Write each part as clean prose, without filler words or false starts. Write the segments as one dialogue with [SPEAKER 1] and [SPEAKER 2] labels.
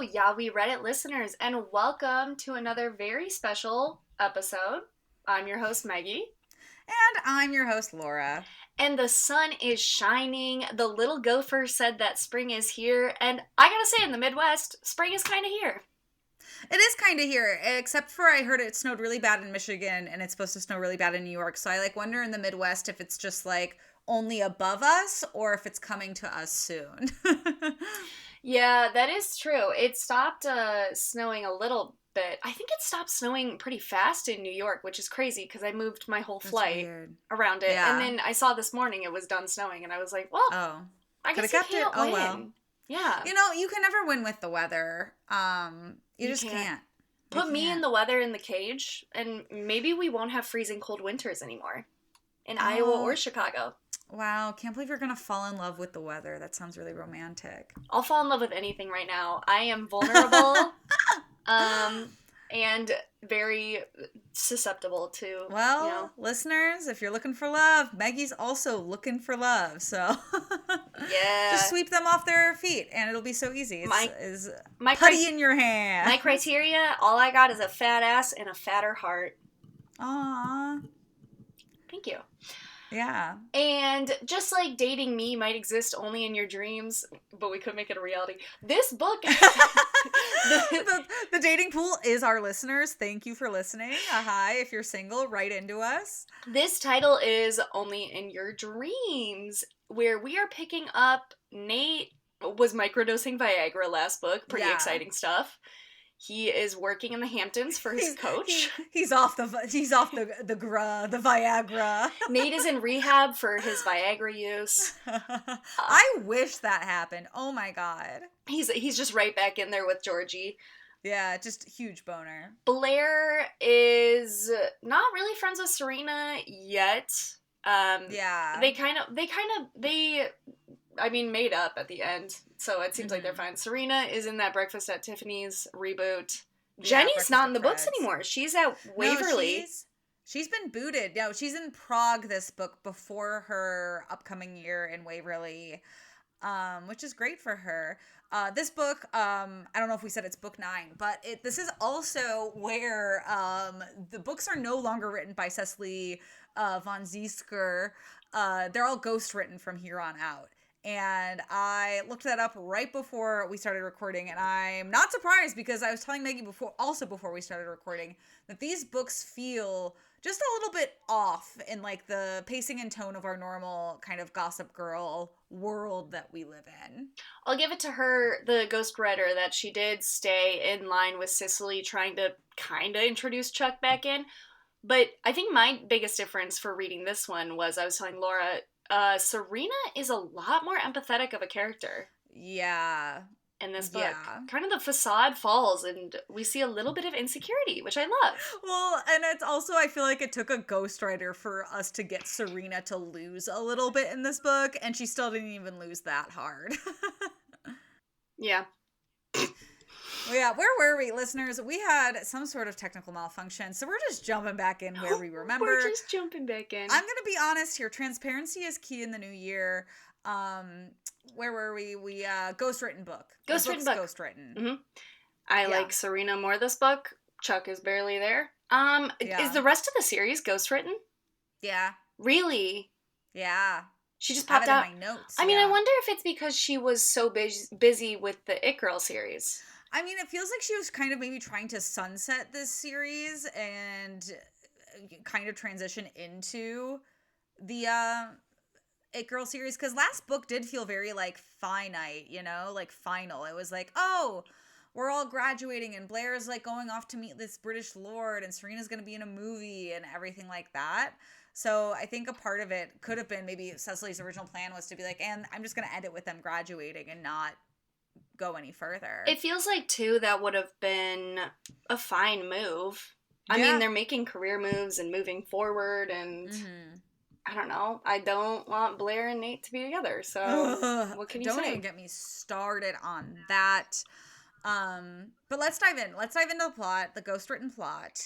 [SPEAKER 1] Yeah, we read it, listeners, and welcome to another very special episode. I'm your host, Maggie,
[SPEAKER 2] And I'm your host, Laura.
[SPEAKER 1] and the sun is shining. The little gopher said that spring is here, and I gotta say, in the Midwest, spring is kind of here.
[SPEAKER 2] It is kind of here, except for I heard it snowed really bad in Michigan and it's supposed to snow really bad in New York. So I wonder in the Midwest if it's just only above us or if it's coming to us soon.
[SPEAKER 1] Yeah, that is true. It stopped snowing a little bit. I think it stopped snowing pretty fast in New York, which is crazy because I moved my whole
[SPEAKER 2] That's
[SPEAKER 1] flight
[SPEAKER 2] weird.
[SPEAKER 1] around it. And
[SPEAKER 2] Yeah.
[SPEAKER 1] then I saw this morning it was done snowing, and I was like, well,
[SPEAKER 2] Oh.
[SPEAKER 1] I
[SPEAKER 2] Could
[SPEAKER 1] guess
[SPEAKER 2] have
[SPEAKER 1] you
[SPEAKER 2] kept it.
[SPEAKER 1] can't
[SPEAKER 2] Oh
[SPEAKER 1] win.
[SPEAKER 2] well.
[SPEAKER 1] Yeah.
[SPEAKER 2] You can never win with the weather. You just can't. You
[SPEAKER 1] Put me in
[SPEAKER 2] can't.
[SPEAKER 1] the weather in the cage, and maybe we won't have freezing cold winters anymore in Iowa or
[SPEAKER 2] Oh,
[SPEAKER 1] Chicago.
[SPEAKER 2] wow. Can't believe you're going to fall in love with the weather. That sounds really romantic.
[SPEAKER 1] I'll fall in love with anything right now. I am vulnerable, and very susceptible to,
[SPEAKER 2] Well, listeners, if you're looking for love, Maggie's also looking for love. So
[SPEAKER 1] yeah.
[SPEAKER 2] just sweep them off their feet and it'll be so easy. It's
[SPEAKER 1] my
[SPEAKER 2] putty in your hand.
[SPEAKER 1] My criteria, all I got is a fat ass and a fatter heart.
[SPEAKER 2] Aww.
[SPEAKER 1] Thank you.
[SPEAKER 2] Yeah.
[SPEAKER 1] And just like dating me might exist only in your dreams, but we could make it a reality. This book...
[SPEAKER 2] The dating pool is our listeners. Thank you for listening. Hi, if you're single, write into us.
[SPEAKER 1] This title is Only in Your Dreams, where we are picking up Nate was microdosing Viagra last book. Pretty exciting stuff. He is working in the Hamptons for his coach.
[SPEAKER 2] He's off the Viagra.
[SPEAKER 1] Nate is in rehab for his Viagra use.
[SPEAKER 2] I wish that happened. Oh my god.
[SPEAKER 1] He's just right back in there with Georgie.
[SPEAKER 2] Yeah, just huge boner.
[SPEAKER 1] Blair is not really friends with Serena yet.
[SPEAKER 2] Yeah.
[SPEAKER 1] They made up at the end, so it seems like they're fine. Serena is in that Breakfast at Tiffany's reboot. Jenny's not in the books anymore. She's at Waverly.
[SPEAKER 2] No, she's been booted. No, she's in Prague this book before her upcoming year in Waverly, which is great for her. This book, I don't know if we said it's book 9, but this is also where the books are no longer written by Cecily von Ziesker. They're all ghost written from here on out. And I looked that up right before we started recording, and I'm not surprised because I was telling Maggie before we started recording that these books feel just a little bit off in the pacing and tone of our normal kind of Gossip Girl world that we live in.
[SPEAKER 1] I'll give it to her, the ghostwriter, that she did stay in line with Cicely trying to kind of introduce Chuck back in. But I think my biggest difference for reading this one was, I was telling Laura, Serena is a lot more empathetic of a character.
[SPEAKER 2] Yeah.
[SPEAKER 1] In this book. Yeah. Kind of the facade falls and we see a little bit of insecurity, which I love.
[SPEAKER 2] Well, and it's also, I feel like it took a ghostwriter for us to get Serena to lose a little bit in this book, and she still didn't even lose that hard.
[SPEAKER 1] Yeah.
[SPEAKER 2] Well, yeah, where were we, listeners? We had some sort of technical malfunction, so we're just jumping back in where we remember.
[SPEAKER 1] We're just jumping back in.
[SPEAKER 2] I'm gonna be honest here. Transparency is key in the new year. Where were we? We ghostwritten book.
[SPEAKER 1] Ghostwritten book.
[SPEAKER 2] Ghostwritten.
[SPEAKER 1] Mm-hmm. I like Serena more this book. Chuck is barely there.
[SPEAKER 2] Yeah.
[SPEAKER 1] Is the rest of the series ghostwritten?
[SPEAKER 2] Yeah.
[SPEAKER 1] Really?
[SPEAKER 2] Yeah.
[SPEAKER 1] She just popped out.
[SPEAKER 2] In my notes.
[SPEAKER 1] I mean, I wonder if it's because she was so busy with the It Girl series.
[SPEAKER 2] I mean, it feels like she was kind of maybe trying to sunset this series and kind of transition into the It Girl series, because last book did feel very finite, final. It was oh, we're all graduating and Blair's going off to meet this British lord and Serena's gonna be in a movie and everything like that. So I think a part of it could have been maybe Cecily's original plan was to be and I'm just gonna end it with them graduating and not go any further.
[SPEAKER 1] It feels too, that would have been a fine move. I mean, they're making career moves and moving forward, and I don't know. I don't want Blair and Nate to be together, so what can you say?
[SPEAKER 2] Don't even get me started on that. But let's dive in. Let's dive into the plot, the ghostwritten plot.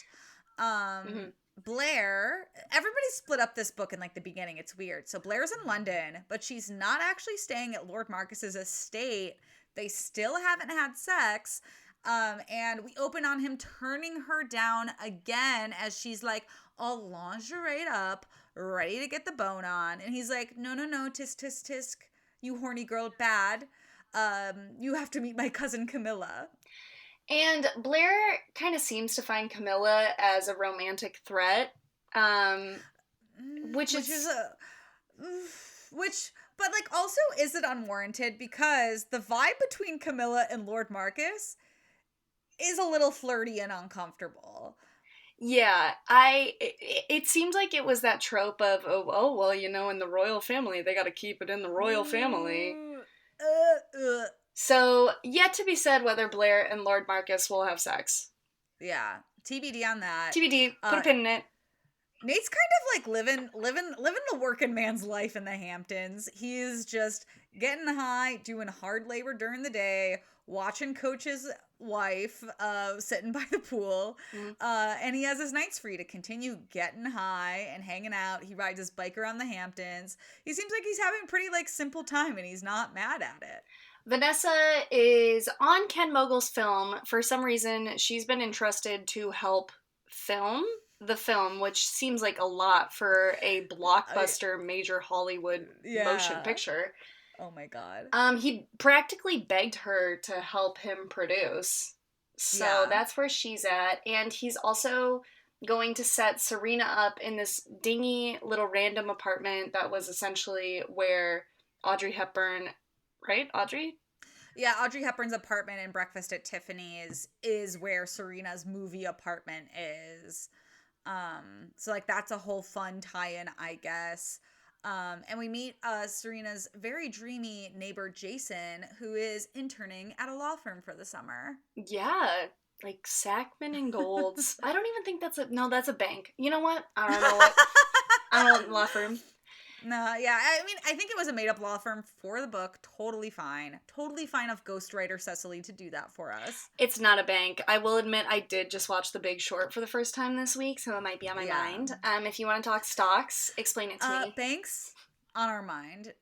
[SPEAKER 2] Blair, everybody split up this book in the beginning. It's weird. So Blair's in London, but she's not actually staying at Lord Marcus's estate They still haven't had sex. And we open on him turning her down again as she's like all lingerie up, ready to get the bone on. And he's like, no, no, no, tisk, tisk, tisk, you horny girl, bad. You have to meet my cousin Camilla.
[SPEAKER 1] And Blair kind of seems to find Camilla as a romantic threat, um, which
[SPEAKER 2] Which is
[SPEAKER 1] is
[SPEAKER 2] a. Which, but like, also, is it unwarranted? Because the vibe between Camilla and Lord Marcus is a little flirty and uncomfortable.
[SPEAKER 1] yeah. It seemed like it was that trope of oh well, you know, in the royal family they got to keep it in the royal family.
[SPEAKER 2] Uh.
[SPEAKER 1] So yet to be said whether Blair and Lord Marcus will have sex.
[SPEAKER 2] Yeah, TBD on that.
[SPEAKER 1] TBD. Put a pin in it.
[SPEAKER 2] Nate's kind of like living the working man's life in the Hamptons. He's just getting high, doing hard labor during the day, watching Coach's wife sitting by the pool,
[SPEAKER 1] Mm.
[SPEAKER 2] and he has his nights free to continue getting high and hanging out. He rides his bike around the Hamptons. He seems like he's having a pretty like simple time, and he's not mad at it.
[SPEAKER 1] Vanessa is on Ken Mogul's film. For some reason, she's been entrusted to help film the film, which seems like a lot for a blockbuster major Hollywood motion picture.
[SPEAKER 2] Oh my god.
[SPEAKER 1] He practically begged her to help him produce. So that's where she's at. And he's also going to set Serena up in this dingy little random apartment that was essentially where Audrey Hepburn, right? Audrey?
[SPEAKER 2] Yeah, Audrey Hepburn's apartment in Breakfast at Tiffany's is where Serena's movie apartment is. So like that's a whole fun tie-in, I guess. And we meet Serena's very dreamy neighbor Jason, who is interning at a law firm for the summer.
[SPEAKER 1] Yeah, like Sackman and Golds. I don't even think that's a bank. You know what? I don't know what. I don't know law firm.
[SPEAKER 2] No, yeah, I mean, I think it was a made-up law firm for the book. Totally fine. Totally fine of ghostwriter Cecily to do that for us.
[SPEAKER 1] It's not a bank. I will admit I did just watch The Big Short for the first time this week, so it might be on my mind. If you want to talk stocks, explain it to me.
[SPEAKER 2] Banks on our mind.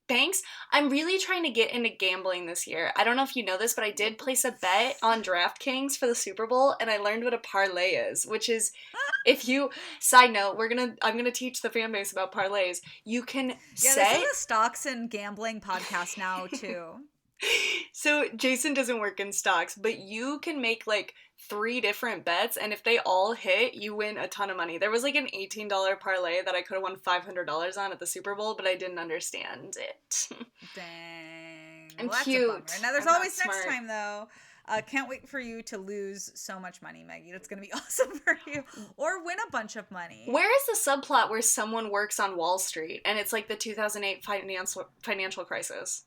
[SPEAKER 1] Banks? I'm really trying to get into gambling this year. I don't know if you know this, but I did place a bet on DraftKings for the Super Bowl, and I learned what a parlay is, which is if you side note, I'm gonna teach the fan base about parlays. You can
[SPEAKER 2] this is a stocks and gambling podcast now too.
[SPEAKER 1] So Jason doesn't work in stocks, but you can make like 3 different bets, and if they all hit, you win a ton of money. There was like an $18 parlay that I could have won $500 on at the Super Bowl, but I didn't understand it.
[SPEAKER 2] Dang.
[SPEAKER 1] I'm
[SPEAKER 2] well,
[SPEAKER 1] cute.
[SPEAKER 2] That's a bummer. Now there's always next time though. Can't wait for you to lose so much money, Maggie. That's going to be awesome for you. Or win a bunch of money.
[SPEAKER 1] Where is the subplot where someone works on Wall Street and it's like the 2008 financial crisis?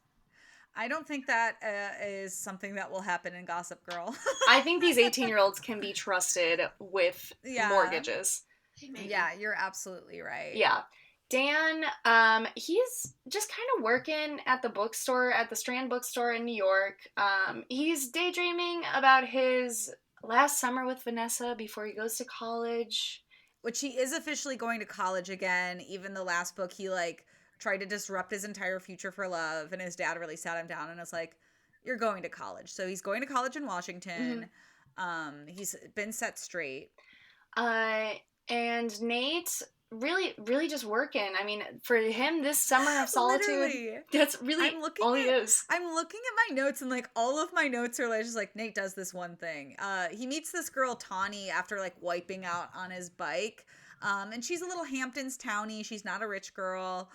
[SPEAKER 2] I don't think that is something that will happen in Gossip Girl.
[SPEAKER 1] I think these 18-year-olds can be trusted with mortgages.
[SPEAKER 2] Yeah, you're absolutely right.
[SPEAKER 1] Yeah. Dan, he's just kind of working at the bookstore, at the Strand bookstore in New York. He's daydreaming about his last summer with Vanessa before he goes to college.
[SPEAKER 2] Which he is officially going to college again. Even the last book, he like tried to disrupt his entire future for love, and his dad really sat him down and was like, "You're going to college." So he's going to college in Washington. Mm-hmm. He's been set straight.
[SPEAKER 1] And Nate really just working. I mean, for him, this summer of solitude, that's really all he is.
[SPEAKER 2] I'm looking at my notes, and like all of my notes are like just like Nate does this one thing. He meets this girl Tawny after like wiping out on his bike, and she's a little Hamptons townie. She's not a rich girl.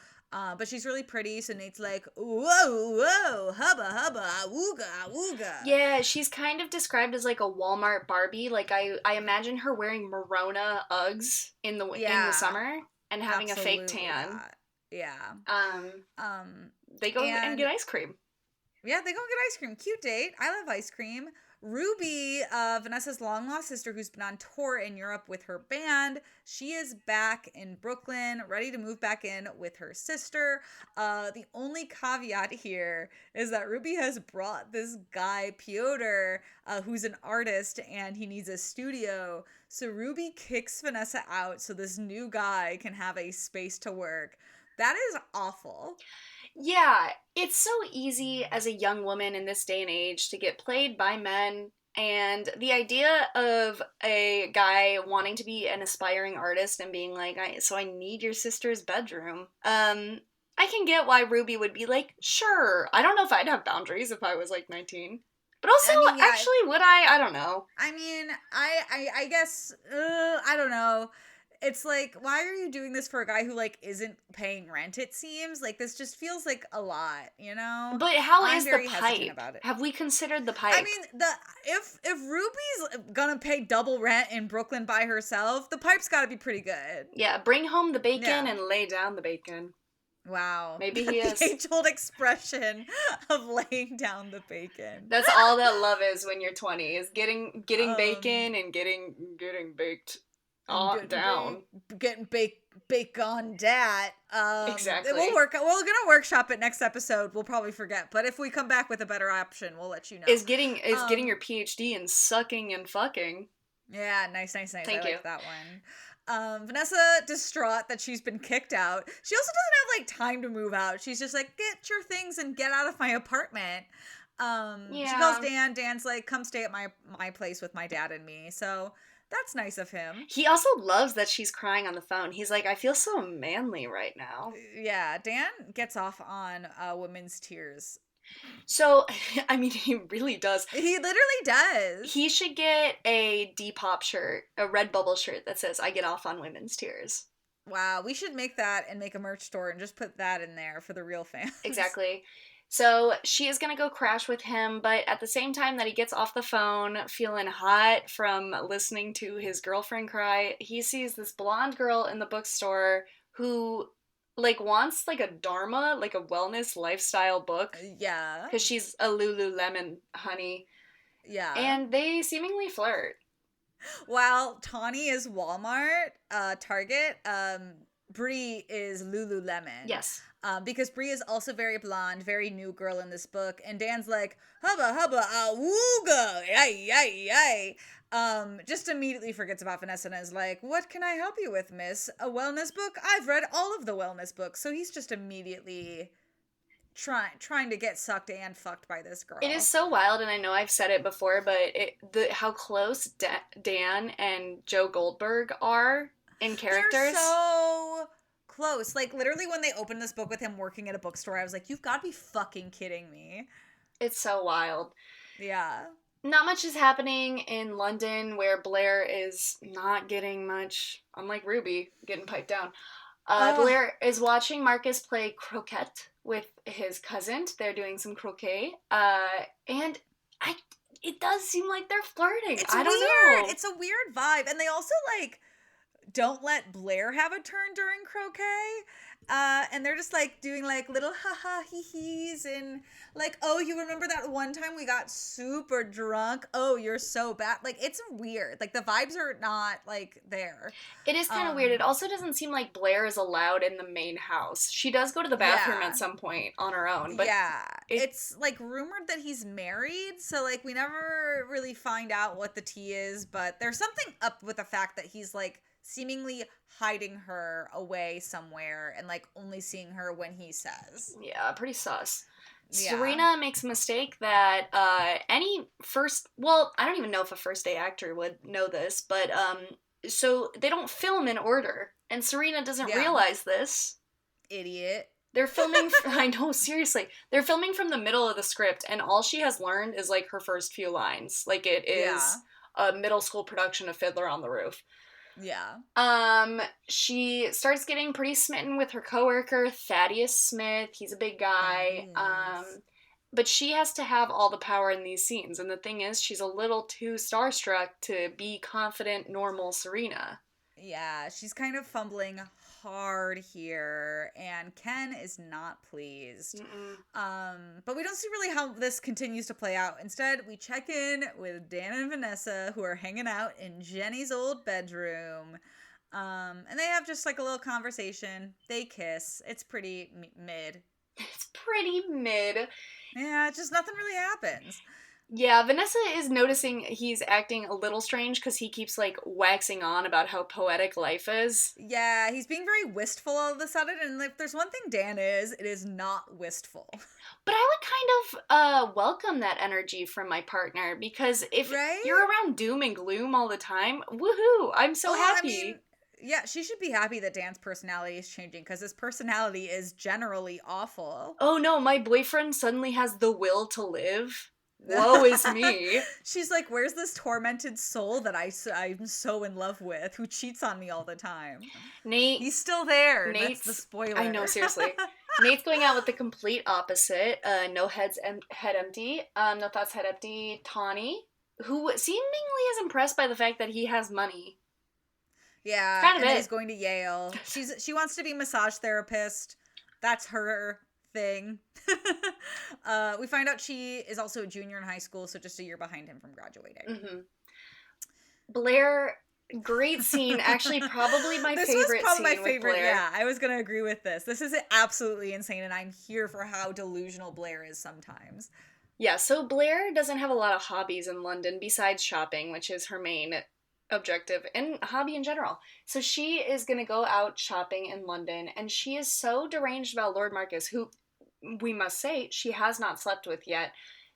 [SPEAKER 2] But she's really pretty, so Nate's like, whoa, hubba, wooga.
[SPEAKER 1] Yeah, she's kind of described as like a Walmart Barbie. Like I imagine her wearing Merona Uggs in the summer and having a fake tan.
[SPEAKER 2] That. Yeah.
[SPEAKER 1] They go and get ice cream.
[SPEAKER 2] Yeah, they go and get ice cream. Cute date. I love ice cream. Ruby, Vanessa's long-lost sister who's been on tour in Europe with her band, she is back in Brooklyn, ready to move back in with her sister. The only caveat here is that Ruby has brought this guy, Piotr, who's an artist, and he needs a studio. So Ruby kicks Vanessa out so this new guy can have a space to work. That is awful.
[SPEAKER 1] Yeah, it's so easy as a young woman in this day and age to get played by men. And the idea of a guy wanting to be an aspiring artist and being like, so I need your sister's bedroom. I can get why Ruby would be like, sure. I don't know if I'd have boundaries if I was like 19. But also,
[SPEAKER 2] I mean, yeah.
[SPEAKER 1] actually, would I? I don't know.
[SPEAKER 2] I mean, I guess, I don't know. It's like, why are you doing this for a guy who, like, isn't paying rent, it seems? Like, this just feels like a lot, you know?
[SPEAKER 1] But how
[SPEAKER 2] I'm
[SPEAKER 1] is the
[SPEAKER 2] very hesitant
[SPEAKER 1] pipe?
[SPEAKER 2] about it.
[SPEAKER 1] Have we considered the pipe?
[SPEAKER 2] I mean, if Ruby's gonna pay double rent in Brooklyn by herself, the pipe's gotta be pretty good.
[SPEAKER 1] Yeah, bring home the bacon
[SPEAKER 2] Yeah.
[SPEAKER 1] and lay down the bacon.
[SPEAKER 2] Wow.
[SPEAKER 1] Maybe he is.
[SPEAKER 2] The age-old expression of laying down the bacon.
[SPEAKER 1] That's all that love is when you're 20, is getting bacon and getting baked down.
[SPEAKER 2] Getting baked on dat.
[SPEAKER 1] Exactly.
[SPEAKER 2] We'll work. We're gonna workshop it next episode. We'll probably forget, but if we come back with a better option, we'll let you know.
[SPEAKER 1] Is getting your PhD in sucking and fucking.
[SPEAKER 2] Yeah, nice.
[SPEAKER 1] Thank
[SPEAKER 2] I
[SPEAKER 1] you.
[SPEAKER 2] like that one. Vanessa, distraught that she's been kicked out. She also doesn't have like time to move out. She's just like, get your things and get out of my apartment. She calls Dan. Dan's like, come stay at my place with my dad and me. So that's nice of him.
[SPEAKER 1] He also loves that she's crying on the phone. He's like, I feel so manly right now.
[SPEAKER 2] Yeah, Dan gets off on women's tears.
[SPEAKER 1] So, I mean, he really does.
[SPEAKER 2] He literally does.
[SPEAKER 1] He should get a Depop shirt, a Redbubble shirt that says, I get off on women's tears.
[SPEAKER 2] Wow, we should make that and make a merch store and just put that in there for the real fans.
[SPEAKER 1] Exactly. So she is going to go crash with him, but at the same time that he gets off the phone feeling hot from listening to his girlfriend cry, he sees this blonde girl in the bookstore who like wants like a Dharma, like a wellness lifestyle book.
[SPEAKER 2] Yeah.
[SPEAKER 1] Because she's a Lululemon honey.
[SPEAKER 2] Yeah.
[SPEAKER 1] And they seemingly flirt.
[SPEAKER 2] While Tawny is Walmart, Target, Bree is Lululemon.
[SPEAKER 1] Yes.
[SPEAKER 2] Because Bree is also very blonde, very new girl in this book, and Dan's like, hubba, hubba, awooga, yay, yay, yay. Just immediately forgets about Vanessa and is like, what can I help you with, miss? A wellness book? I've read all of the wellness books. So he's just immediately trying to get sucked and fucked by this girl.
[SPEAKER 1] It is so wild, and I know I've said it before, but how close Dan and Joe Goldberg are in characters.
[SPEAKER 2] They're so close. Like, literally when they opened this book with him working at a bookstore, I was like, you've got to be fucking kidding me.
[SPEAKER 1] It's so wild.
[SPEAKER 2] Yeah.
[SPEAKER 1] Not much is happening in London, where Blair is not getting much, unlike Ruby, getting piped down. Blair is watching Marcus play croquet with his cousin. They're doing some croquet. And it does seem like they're flirting. I don't know.
[SPEAKER 2] It's a weird vibe. And they also, like, don't let Blair have a turn during croquet. And they're just like doing like little ha-ha hee-hees and like, oh, you remember that one time we got super drunk? Oh, you're so bad. Like, it's weird. Like, the vibes are not like there.
[SPEAKER 1] It is kind of weird. It also doesn't seem like Blair is allowed in the main house. She does go to the bathroom at some point on her own. But
[SPEAKER 2] yeah. It's like rumored that he's married. So like we never really find out what the tea is, but there's something up with the fact that he's like seemingly hiding her away somewhere and like only seeing her when he says.
[SPEAKER 1] Yeah, pretty sus.
[SPEAKER 2] Yeah.
[SPEAKER 1] Serena makes a mistake that I don't even know if a first day actor would know this, but so they don't film in order, and Serena doesn't realize this.
[SPEAKER 2] Idiot.
[SPEAKER 1] They're filming, I know, seriously. They're filming from the middle of the script, and all she has learned is like her first few lines. Like it is a middle school production of Fiddler on the Roof.
[SPEAKER 2] Yeah.
[SPEAKER 1] She starts getting pretty smitten with her coworker, Thaddeus Smith. He's a big guy. But she has to have all the power in these scenes. And the thing is, she's a little too starstruck to be confident, normal Serena.
[SPEAKER 2] Yeah, she's kind of fumbling hard here, and Ken is not pleased. But we don't see really how this continues to play out. Instead, we check in with Dan and Vanessa, who are hanging out in Jenny's old bedroom. And they have just like a little conversation. They kiss. It's pretty mid.
[SPEAKER 1] It's pretty mid.
[SPEAKER 2] Yeah, just nothing really happens.
[SPEAKER 1] Yeah, Vanessa is noticing he's acting a little strange because he keeps, like, waxing on about how poetic life is.
[SPEAKER 2] Yeah, he's being very wistful all of a sudden, and if there's one thing Dan is, it is not wistful.
[SPEAKER 1] But I would kind of welcome that energy from my partner because if you're
[SPEAKER 2] Right?
[SPEAKER 1] around doom and gloom all the time, woohoo! I'm so
[SPEAKER 2] Oh, I mean,
[SPEAKER 1] happy.
[SPEAKER 2] yeah, she should be happy that Dan's personality is changing because his personality is generally awful.
[SPEAKER 1] Oh no, my boyfriend suddenly has the will to live. Woe is me.
[SPEAKER 2] She's like, where's this tormented soul that I'm so in love with who cheats on me all the time?
[SPEAKER 1] Nate,
[SPEAKER 2] He's still there. That's the
[SPEAKER 1] Nate's. I
[SPEAKER 2] spoiler.
[SPEAKER 1] know, seriously. Nate's going out with the complete opposite. No head empty. No thoughts head empty. Tawny, who seemingly is impressed by the fact that he has money.
[SPEAKER 2] Yeah,
[SPEAKER 1] Kind of
[SPEAKER 2] and then
[SPEAKER 1] it.
[SPEAKER 2] he's going to Yale. She wants to be massage therapist. That's her thing. We find out she is also a junior in high school, so just a year behind him from graduating.
[SPEAKER 1] Mm-hmm. Blair, great scene. Actually, probably my
[SPEAKER 2] This
[SPEAKER 1] favorite
[SPEAKER 2] was probably
[SPEAKER 1] scene
[SPEAKER 2] my
[SPEAKER 1] with
[SPEAKER 2] favorite.
[SPEAKER 1] Blair.
[SPEAKER 2] Yeah, I was gonna agree with this. This is absolutely insane, and I'm here for how delusional Blair is sometimes.
[SPEAKER 1] Yeah, so Blair doesn't have a lot of hobbies in London besides shopping, which is her main objective and hobby in general. So she is going to go out shopping in London, and she is so deranged about Lord Marcus, who we must say she has not slept with yet,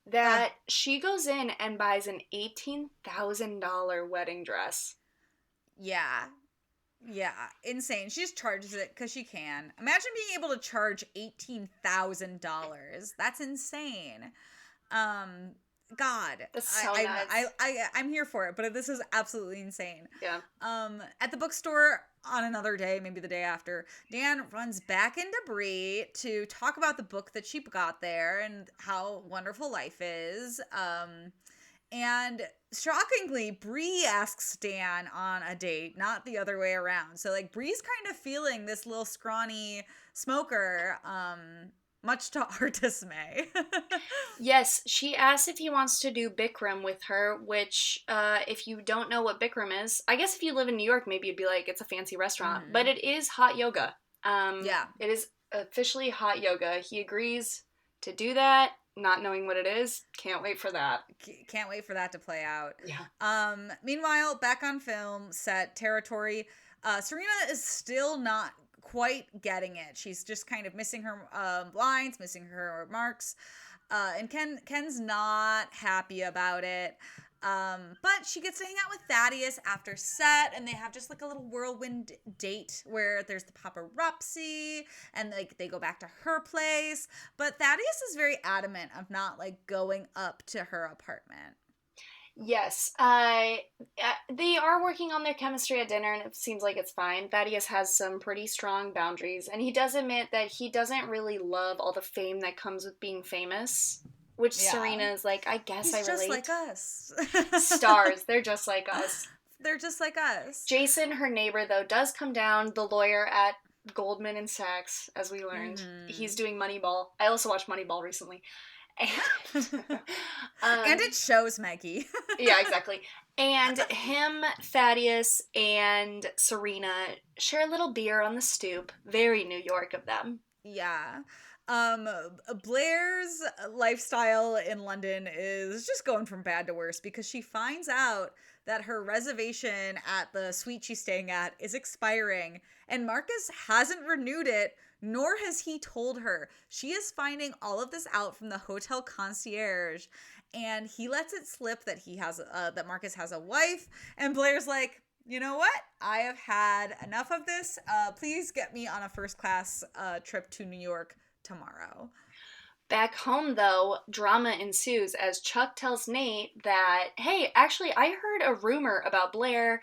[SPEAKER 2] Uh,
[SPEAKER 1] that she goes in and buys an $18,000 wedding dress.
[SPEAKER 2] yeah, yeah, insane. She just charges it because she can. Imagine being able to charge $18,000. That's insane. Um, God,
[SPEAKER 1] That's so nuts.
[SPEAKER 2] I'm here for it, but this is absolutely insane.
[SPEAKER 1] Yeah.
[SPEAKER 2] At the bookstore on another day, maybe the day after, Dan runs back into Bree to talk about the book that she got there and how wonderful life is. And shockingly, Bree asks Dan on a date, not the other way around. So like Bree's kind of feeling this little scrawny smoker, much to our dismay.
[SPEAKER 1] Yes, she asks if he wants to do Bikram with her, which, if you don't know what Bikram is, I guess if you live in New York, maybe you'd be like, it's a fancy restaurant.
[SPEAKER 2] Mhm.
[SPEAKER 1] But it is hot yoga.
[SPEAKER 2] Yeah.
[SPEAKER 1] It is officially hot yoga. He agrees to do that, not knowing what it is. Can't wait for that.
[SPEAKER 2] Can't wait for that to play out.
[SPEAKER 1] Yeah.
[SPEAKER 2] Meanwhile, back on film set territory, Serena is still not quite getting it. She's just kind of missing her lines, missing her marks. And Ken's not happy about it. But she gets to hang out with Thaddeus after set, and they have just like a little whirlwind date where there's the paparazzi, and like they go back to her place. But Thaddeus is very adamant of not like going up to her apartment.
[SPEAKER 1] Yes, they are working on their chemistry at dinner, and it seems like it's fine. Thaddeus has some pretty strong boundaries, and he does admit that he doesn't really love all the fame that comes with being famous. Which
[SPEAKER 2] Yeah.
[SPEAKER 1] Serena is like, I guess
[SPEAKER 2] He's
[SPEAKER 1] I
[SPEAKER 2] just
[SPEAKER 1] relate.
[SPEAKER 2] like us.
[SPEAKER 1] Stars, they're just like us.
[SPEAKER 2] They're just like us.
[SPEAKER 1] Jason, her neighbor, though, does come down, the lawyer at Goldman and Sachs, as we learned.
[SPEAKER 2] Mhm.
[SPEAKER 1] He's doing Moneyball. I also watched Moneyball recently. And,
[SPEAKER 2] And it shows, Maggie.
[SPEAKER 1] yeah, exactly. And him, Thaddeus, and Serena share a little beer on the stoop. Very New York of them.
[SPEAKER 2] Yeah. Blair's lifestyle in London is just going from bad to worse because she finds out that her reservation at the suite she's staying at is expiring and Marcus hasn't renewed it, nor has he told her. She is finding all of this out from the hotel concierge, and he lets it slip that that Marcus has a wife, and Blair's like, you know what? I have had enough of this. Please get me on a first class trip to New York tomorrow.
[SPEAKER 1] Back home, though, drama ensues as Chuck tells Nate that, hey, actually, I heard a rumor about Blair.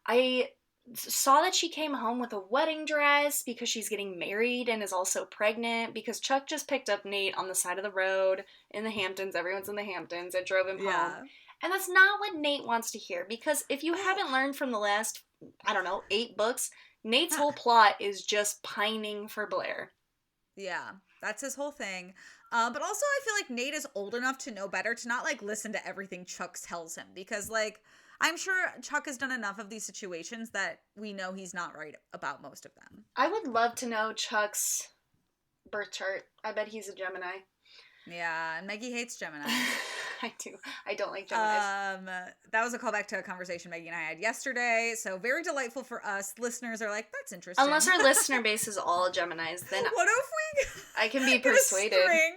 [SPEAKER 1] I saw that she came home with a wedding dress because she's getting married and is also pregnant because Chuck just picked up Nate on the side of the road in the Hamptons. Everyone's in the Hamptons. It drove him home. And that's not what Nate wants to hear because if you haven't learned from the last, I don't know, 8 books, Nate's whole plot is just pining for Blair.
[SPEAKER 2] Yeah, that's his whole thing. But also I feel like Nate is old enough to know better to not like listen to everything Chuck tells him because like I'm sure Chuck has done enough of these situations that we know he's not right about most of them.
[SPEAKER 1] I would love to know Chuck's birth chart. I bet he's a Gemini.
[SPEAKER 2] Yeah, and Maggie hates Gemini.
[SPEAKER 1] I do. I don't like Geminis.
[SPEAKER 2] That was a callback to a conversation Maggie and I had yesterday. So very delightful for us. Listeners are like, that's interesting.
[SPEAKER 1] Unless our listener base is all Geminis, then
[SPEAKER 2] what if
[SPEAKER 1] I can be
[SPEAKER 2] get
[SPEAKER 1] persuaded.
[SPEAKER 2] a string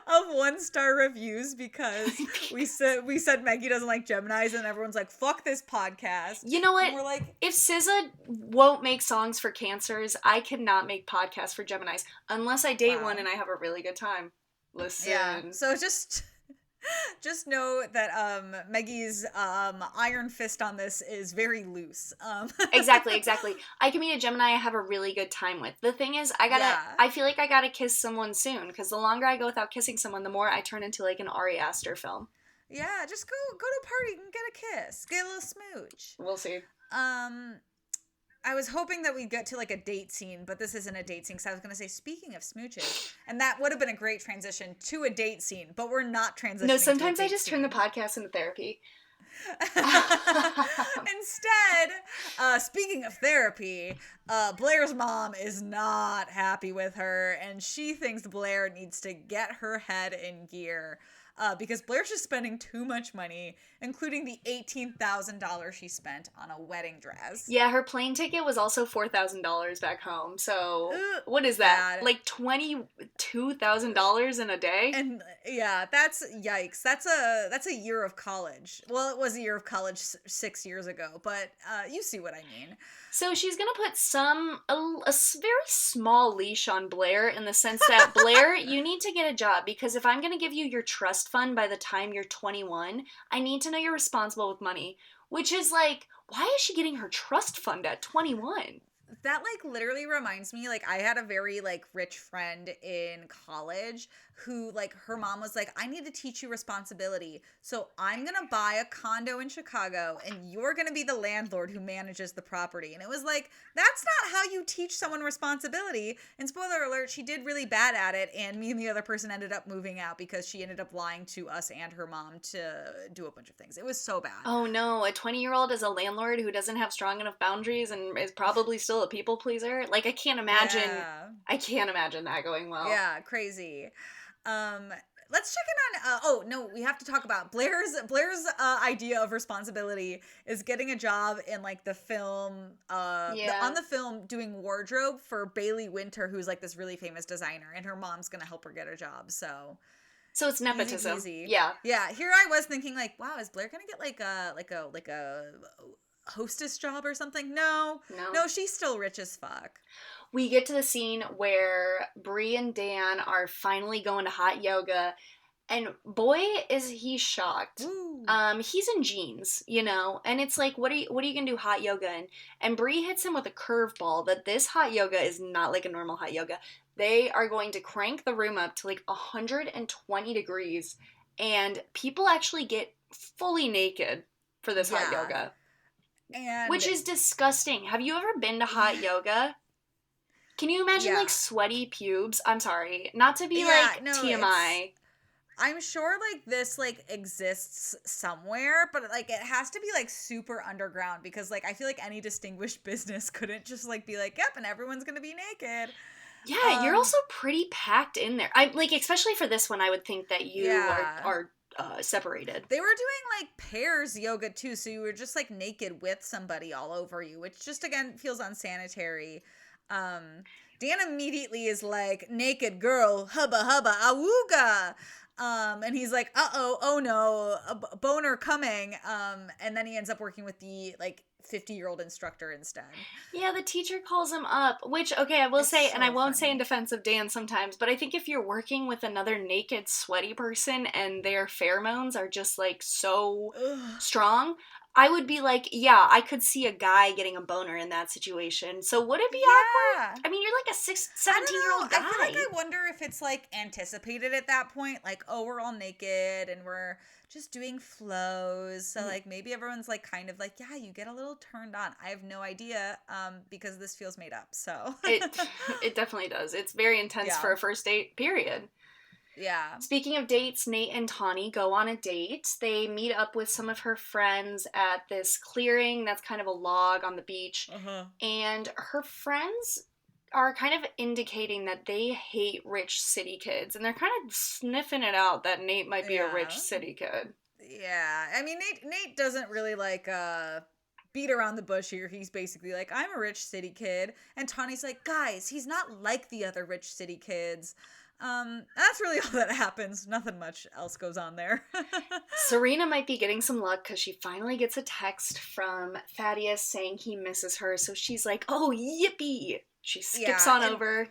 [SPEAKER 2] of 1-star reviews because we said Maggie doesn't like Geminis, and everyone's like, fuck this podcast.
[SPEAKER 1] You know what?
[SPEAKER 2] And we're like,
[SPEAKER 1] if SZA won't make songs for Cancers, I cannot make podcasts for Geminis unless I date one and I have a really good time. Listen.
[SPEAKER 2] Yeah. So just know that Maggie's iron fist on this is very loose.
[SPEAKER 1] Exactly. I can meet a Gemini I have a really good time with. The thing is, I feel like I gotta kiss someone soon, because the longer I go without kissing someone, the more I turn into like an Ari Aster film.
[SPEAKER 2] Yeah, just go to a party and get a kiss. Get a little smooch.
[SPEAKER 1] We'll see.
[SPEAKER 2] I was hoping that we'd get to like a date scene, but this isn't a date scene, because I was going to say, speaking of smooches, and that would have been a great transition to a date scene, but we're not transitioning.
[SPEAKER 1] No, sometimes
[SPEAKER 2] to a
[SPEAKER 1] I just
[SPEAKER 2] scene.
[SPEAKER 1] turn the podcast into therapy.
[SPEAKER 2] Instead, speaking of therapy, Blair's mom is not happy with her, and she thinks Blair needs to get her head in gear. Because Blair's just spending too much money, including the $18,000 she spent on a wedding dress.
[SPEAKER 1] Yeah, her plane ticket was also $4,000 back home. So what is that? Like $22,000 in a day?
[SPEAKER 2] And yeah, that's yikes. That's a year of college. Well, it was a year of college 6 years ago, but you see what I mean.
[SPEAKER 1] So she's going to put a very small leash on Blair, in the sense that, Blair, you need to get a job, because if I'm going to give you your trust fund by the time you're 21, I need to know you're responsible with money. Which is like, why is she getting her trust fund at 21?
[SPEAKER 2] That, like, literally reminds me, like, I had a very, like, rich friend in college who, like, her mom was like, I need to teach you responsibility, so I'm gonna buy a condo in Chicago, and you're gonna be the landlord who manages the property. And it was like, that's not how you teach someone responsibility. And spoiler alert, she did really bad at it, and me and the other person ended up moving out because she ended up lying to us and her mom to do a bunch of things. It was so bad.
[SPEAKER 1] Oh no, a 20-year-old is a landlord who doesn't have strong enough boundaries and is probably still a people pleaser. Like, I can't imagine that going well.
[SPEAKER 2] Yeah, crazy. Let's check in on we have to talk about Blair's idea of responsibility is getting a job in, like, the film on the film doing wardrobe for Bailey Winter, who's like this really famous designer, and her mom's gonna help her get a job. So
[SPEAKER 1] it's nepotism.
[SPEAKER 2] Easy.
[SPEAKER 1] Yeah.
[SPEAKER 2] Here I was thinking, like, wow, is Blair gonna get like a hostess job or something? No, she's still rich as fuck.
[SPEAKER 1] We get to the scene where Bree and Dan are finally going to hot yoga, and boy, is he shocked. He's in jeans, and it's like, what are you gonna do hot yoga in? And Bree hits him with a curveball that this hot yoga is not like a normal hot yoga. They are going to crank the room up to like 120 degrees, and people actually get fully naked for this hot yoga. Which is disgusting. Have you ever been to hot yoga? Can you imagine, like, sweaty pubes? I'm sorry. Not to be, TMI.
[SPEAKER 2] I'm sure, like, this, like, exists somewhere, but, like, it has to be, like, super underground, because, like, I feel like any distinguished business couldn't just, like, be like, yep, and everyone's gonna be naked.
[SPEAKER 1] Yeah, you're also pretty packed in there. I like, especially for this one, I would think that you are separated.
[SPEAKER 2] They were doing, like, pairs yoga, too, so you were just, like, naked with somebody all over you, which just, again, feels unsanitary. Dan immediately is like, naked girl, hubba hubba awooga. And he's like, oh no, a boner coming. And then he ends up working with the, like, 50-year-old instructor instead.
[SPEAKER 1] Yeah, the teacher calls him up, which, okay, I will say, and I won't
[SPEAKER 2] funny.
[SPEAKER 1] say in defense of Dan sometimes, but I think if you're working with another naked, sweaty person and their pheromones are just, like, so strong, I would be like, yeah, I could see a guy getting a boner in that situation. So would it be awkward? I mean, you're like a 17-year-old guy.
[SPEAKER 2] I feel like I wonder if it's, like, anticipated at that point. Like, oh, we're all naked and we're just doing flows. So, like, maybe everyone's, like, kind of like, yeah, you get a little turned on. I have no idea, because this feels made up, so.
[SPEAKER 1] It definitely does. It's very intense for a first date, period.
[SPEAKER 2] Yeah.
[SPEAKER 1] Speaking of dates, Nate and Tawny go on a date. They meet up with some of her friends at this clearing that's kind of a log on the beach. And her friends are kind of indicating that they hate rich city kids, and they're kind of sniffing it out that Nate might be a rich
[SPEAKER 2] Yeah.
[SPEAKER 1] city kid.
[SPEAKER 2] Yeah. I mean, Nate doesn't really like beat around the bush here. He's basically like, I'm a rich city kid. And Tawny's like, guys, he's not like the other rich city kids. That's really all that happens. Nothing much else goes on there.
[SPEAKER 1] Serena might be getting some luck because she finally gets a text from Thaddeus saying he misses her. So she's like, oh, yippee. She skips
[SPEAKER 2] Yeah,
[SPEAKER 1] on
[SPEAKER 2] and
[SPEAKER 1] over.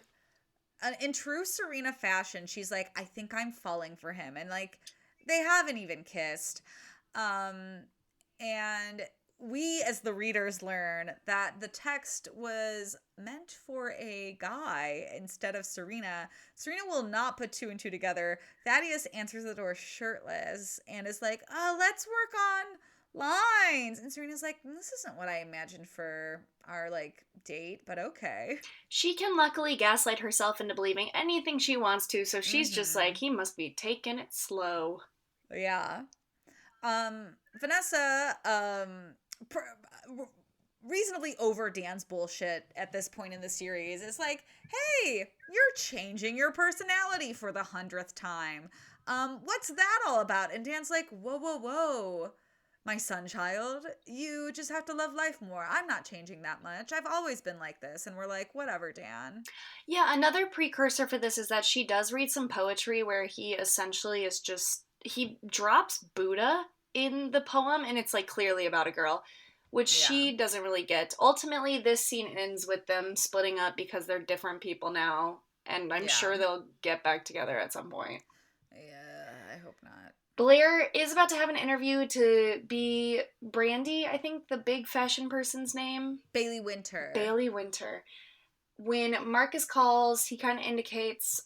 [SPEAKER 2] in true Serena fashion, she's like, I think I'm falling for him. And like, they haven't even kissed. Um, and we, as the readers, learn that the text was meant for a guy instead of Serena. Serena will not put two and two together. Thaddeus answers the door shirtless and is like, oh, let's work on lines. And Serena's like, this isn't what I imagined for our like date, but okay.
[SPEAKER 1] She can luckily gaslight herself into believing anything she wants to, so she's just like,
[SPEAKER 2] Mm-hmm.
[SPEAKER 1] he must be taking it slow.
[SPEAKER 2] Yeah. Vanessa, reasonably over Dan's bullshit at this point in the series is like, hey, you're changing your personality for the 100th time. What's that all about? And Dan's like, whoa, whoa, whoa, my son child, you just have to love life more. I'm not changing that much. I've always been like this. And we're like, whatever, Dan.
[SPEAKER 1] Yeah, another precursor for this is that she does read some poetry where he essentially is just, he drops Buddha in the poem, and it's like clearly about a girl, which
[SPEAKER 2] Yeah.
[SPEAKER 1] she doesn't really get. Ultimately, this scene ends with them splitting up because they're different people now, and I'm
[SPEAKER 2] Yeah.
[SPEAKER 1] sure they'll get back together at some point.
[SPEAKER 2] Yeah, I hope not.
[SPEAKER 1] Blair is about to have an interview to be Brandy, I think the big fashion person's name.
[SPEAKER 2] Bailey Winter.
[SPEAKER 1] Bailey Winter. When Marcus calls, he kind of indicates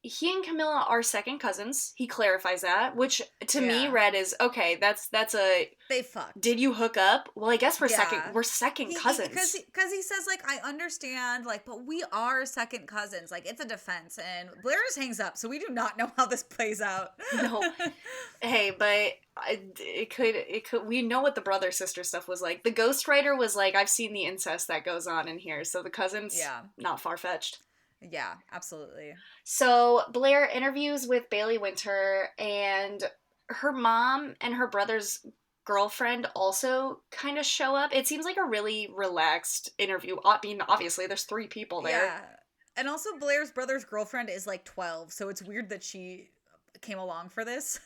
[SPEAKER 1] he and Camilla are second cousins. He clarifies that, which to me read is okay. That's a
[SPEAKER 2] they fucked.
[SPEAKER 1] did you hook up? Well, I guess we're
[SPEAKER 2] Yeah.
[SPEAKER 1] second cousins.
[SPEAKER 2] Because he says like I understand like but we are second cousins, like it's a defense, and Blair just hangs up, so we do not know how this plays out.
[SPEAKER 1] No, hey, but it could. We know what the brother sister stuff was like. The ghostwriter was like, I've seen the incest that goes on in here, so the cousins, not far fetched.
[SPEAKER 2] Yeah, absolutely.
[SPEAKER 1] So Blair interviews with Bailey Winter, and her mom and her brother's girlfriend also kind of show up. It seems like a really relaxed interview. I mean, obviously, there's 3 people there.
[SPEAKER 2] Yeah. And also Blair's brother's girlfriend is like 12, so it's weird that she came along for this.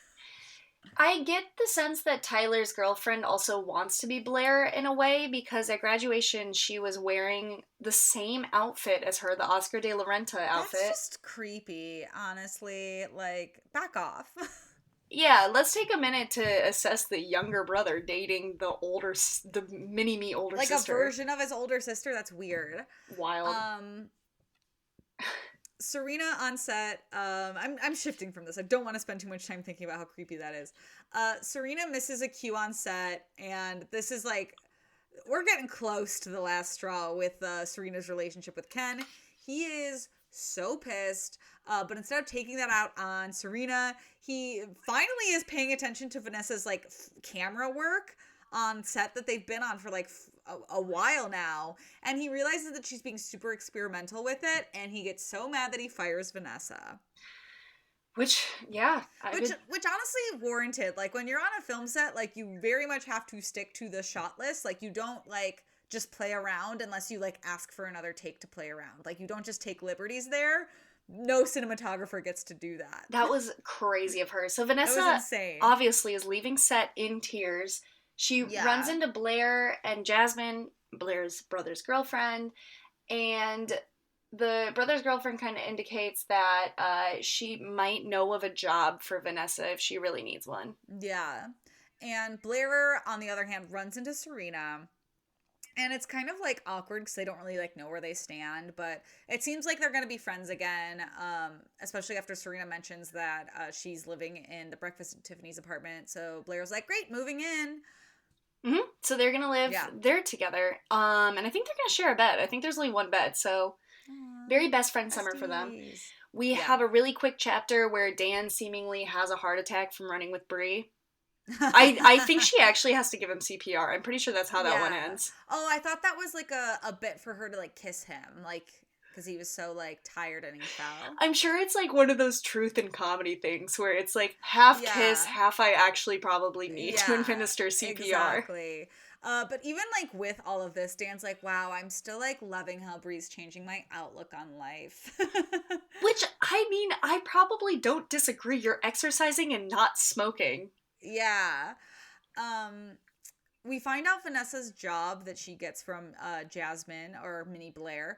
[SPEAKER 1] I get the sense that Tyler's girlfriend also wants to be Blair in a way, because at graduation she was wearing the same outfit as her, the Oscar de la Renta outfit.
[SPEAKER 2] That's just creepy, honestly. Like, back off.
[SPEAKER 1] Yeah, let's take a minute to assess the younger brother dating the mini-me older
[SPEAKER 2] like
[SPEAKER 1] sister.
[SPEAKER 2] Like a version of his older sister? That's weird.
[SPEAKER 1] Wild.
[SPEAKER 2] Serena on set, I'm shifting from this. I don't want to spend too much time thinking about how creepy that is. Serena misses a cue on set, and this is like, we're getting close to the last straw with Serena's relationship with Ken. He is so pissed, but instead of taking that out on Serena, he finally is paying attention to Vanessa's like camera work on set that they've been on for like a while now, and he realizes that she's being super experimental with it, and he gets so mad that he fires Vanessa.
[SPEAKER 1] Which honestly
[SPEAKER 2] warranted. Like, when you're on a film set, like, you very much have to stick to the shot list. Like, you don't like just play around unless you like ask for another take to play around. Like, you don't just take liberties there. No cinematographer gets to do that.
[SPEAKER 1] That was crazy of her. So Vanessa obviously is leaving set in tears. She runs into Blair and Jasmine, Blair's brother's girlfriend, and the brother's girlfriend kind of indicates that she might know of a job for Vanessa if she really needs one.
[SPEAKER 2] Yeah. And Blair, on the other hand, runs into Serena. And it's kind of like awkward because they don't really like know where they stand, but it seems like they're going to be friends again, especially after Serena mentions that she's living in the Breakfast at Tiffany's apartment. So Blair's like, great, moving in.
[SPEAKER 1] Mm-hmm. So they're going to live there together. And I think they're going to share a bed. I think there's only one bed. So very best friend summer for them. We have a really quick chapter where Dan seemingly has a heart attack from running with Bree. I think she actually has to give him CPR. I'm pretty sure that's how that one
[SPEAKER 2] Yeah.
[SPEAKER 1] ends.
[SPEAKER 2] Oh, I thought that was like a bit for her to like kiss him, like because he was so like tired and he fell.
[SPEAKER 1] I'm sure it's like one of those truth and comedy things where it's like half kiss,
[SPEAKER 2] Yeah.
[SPEAKER 1] half I actually probably need to
[SPEAKER 2] Yeah,
[SPEAKER 1] administer CPR.
[SPEAKER 2] exactly. But even like with all of this, Dan's like, wow, I'm still like loving how Bree's changing my outlook on life.
[SPEAKER 1] Which, I mean, I probably don't disagree. You're exercising and not smoking.
[SPEAKER 2] Yeah. Um, we find out Vanessa's job that she gets from Jasmine or Mini Blair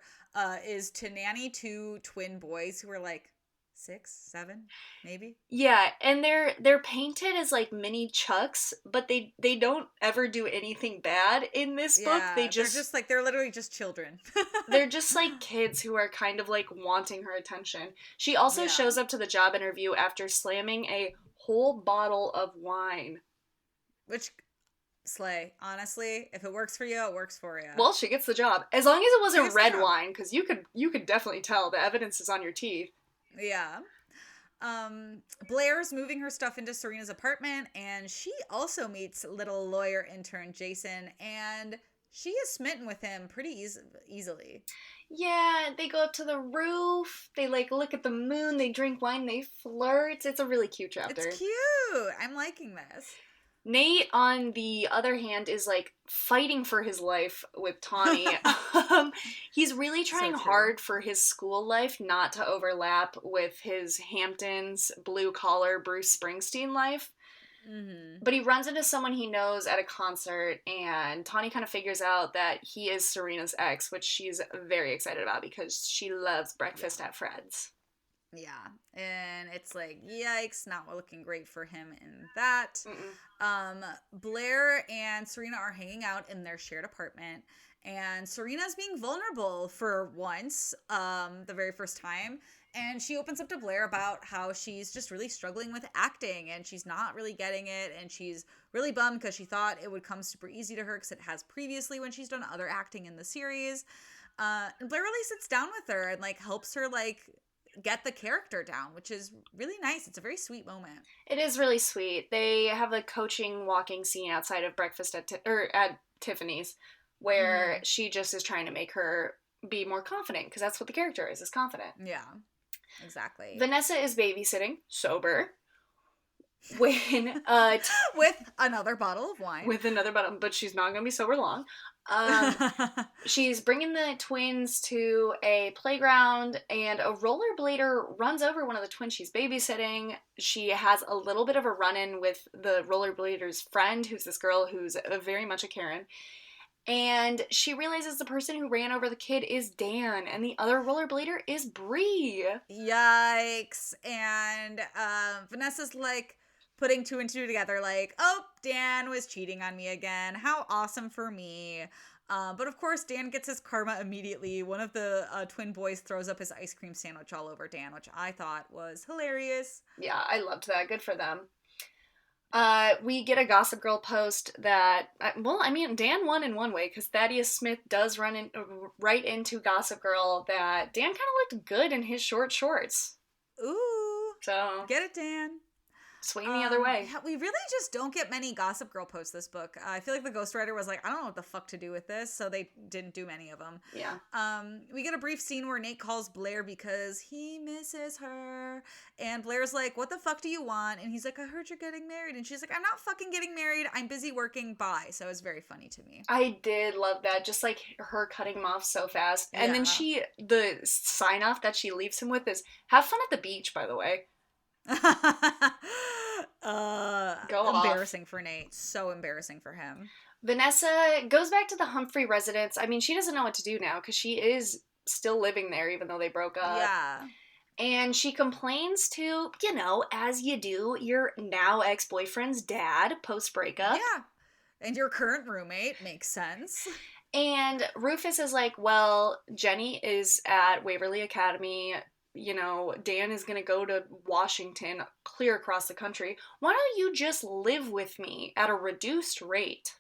[SPEAKER 2] is to nanny two twin boys who are like 6, 7, maybe.
[SPEAKER 1] Yeah, and they're painted as like mini Chucks, but they don't ever do anything bad in this book.
[SPEAKER 2] Yeah, they're just like they're literally just children.
[SPEAKER 1] They're just like kids who are kind of like wanting her attention. She also
[SPEAKER 2] Yeah.
[SPEAKER 1] shows up to the job interview after slamming a whole bottle of wine.
[SPEAKER 2] Which slay, honestly, if it works for you, it works for you.
[SPEAKER 1] Well, she gets the job. As long as it
[SPEAKER 2] She
[SPEAKER 1] wasn't
[SPEAKER 2] gets the
[SPEAKER 1] red
[SPEAKER 2] job.
[SPEAKER 1] wine, because you could definitely tell the evidence is on your teeth.
[SPEAKER 2] Yeah. Blair's moving her stuff into Serena's apartment, and she also meets little lawyer intern Jason, and she is smitten with him pretty easily.
[SPEAKER 1] Yeah, they go up to the roof, they like look at the moon, they drink wine, they flirt. It's a really cute chapter.
[SPEAKER 2] It's cute. I'm liking this.
[SPEAKER 1] Nate, on the other hand, is like fighting for his life with Tawny. He's really trying hard for his school life not to overlap with his Hamptons blue collar Bruce Springsteen life.
[SPEAKER 2] Mm-hmm.
[SPEAKER 1] But he runs into someone he knows at a concert, and Tawny kind of figures out that he is Serena's ex, which she's very excited about because she loves breakfast at Fred's.
[SPEAKER 2] Yeah, and it's like, yikes, not looking great for him in that. Blair and Serena are hanging out in their shared apartment, and Serena's being vulnerable for once, the very first time, and she opens up to Blair about how she's just really struggling with acting, and she's not really getting it, and she's really bummed because she thought it would come super easy to her because it has previously when she's done other acting in the series. And Blair really sits down with her and like helps her like get the character down, which is really nice. It's a very sweet moment.
[SPEAKER 1] It is really sweet. They have a coaching walking scene outside of breakfast at Tiffany's where she just is trying to make her be more confident because that's what the character is confident.
[SPEAKER 2] Yeah, exactly.
[SPEAKER 1] Vanessa is babysitting, sober, when
[SPEAKER 2] with another bottle of wine.
[SPEAKER 1] With another bottle, but she's not going to be sober long. She's bringing the twins to a playground, and a rollerblader runs over one of the twins she's babysitting. She has a little bit of a run-in with the rollerblader's friend, who's this girl who's very much a Karen. And she realizes the person who ran over the kid is Dan, and the other rollerblader is Bree.
[SPEAKER 2] Yikes. And Vanessa's like putting two and two together, like, oh, Dan was cheating on me again. How awesome for me. But of course, Dan gets his karma immediately. One of the twin boys throws up his ice cream sandwich all over Dan, which I thought was hilarious.
[SPEAKER 1] Yeah, I loved that. Good for them. We get a Gossip Girl post that, well, I mean, Dan won in one way, because Thaddeus Smith does run right into Gossip Girl that Dan kind of looked good in his short shorts.
[SPEAKER 2] Ooh.
[SPEAKER 1] So.
[SPEAKER 2] Get it, Dan.
[SPEAKER 1] Swing the other way.
[SPEAKER 2] We really just don't get many Gossip Girl posts this book. I feel like the ghostwriter was like, I don't know what the fuck to do with this, so they didn't do many of them.
[SPEAKER 1] Yeah.
[SPEAKER 2] We get a brief scene where Nate calls Blair because he misses her, and Blair's like, what the fuck do you want? And he's like, I heard you're getting married. And she's like, I'm not fucking getting married. I'm busy working. Bye. So it's very funny to me.
[SPEAKER 1] I did love that. Just like her cutting him off so fast. And then the sign off that she leaves him with is, have fun at the beach, by the way.
[SPEAKER 2] Embarrassing for Nate. So embarrassing for him.
[SPEAKER 1] Vanessa goes back to the Humphrey residence. I mean, she doesn't know what to do now because she is still living there even though they broke up.
[SPEAKER 2] Yeah.
[SPEAKER 1] And she complains to, as you do, your now ex-boyfriend's dad post-breakup.
[SPEAKER 2] Yeah. And your current roommate. Makes sense.
[SPEAKER 1] And Rufus is like, well, Jenny is at Waverly Academy. Dan is going to go to Washington, clear across the country. Why don't you just live with me at a reduced rate?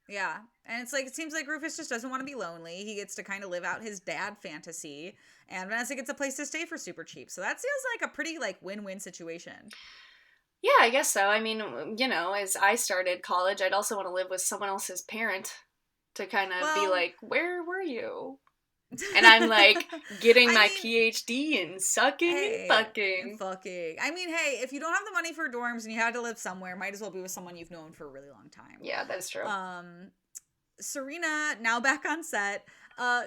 [SPEAKER 2] Yeah. And it's like, it seems like Rufus just doesn't want to be lonely. He gets to kind of live out his dad fantasy. And Vanessa gets a place to stay for super cheap. So that feels like a pretty, win-win situation.
[SPEAKER 1] Yeah, I guess so. I mean, as I started college, I'd also want to live with someone else's parent to kind of be
[SPEAKER 2] Well,
[SPEAKER 1] like, where were you? And I'm like getting
[SPEAKER 2] I
[SPEAKER 1] my
[SPEAKER 2] mean,
[SPEAKER 1] PhD and sucking and
[SPEAKER 2] hey,
[SPEAKER 1] fucking.
[SPEAKER 2] fucking. I mean, hey, if you don't have the money for dorms and you had to live somewhere, might as well be with someone you've known for a really long time.
[SPEAKER 1] Yeah, that is true.
[SPEAKER 2] Um, Serena, now back on set,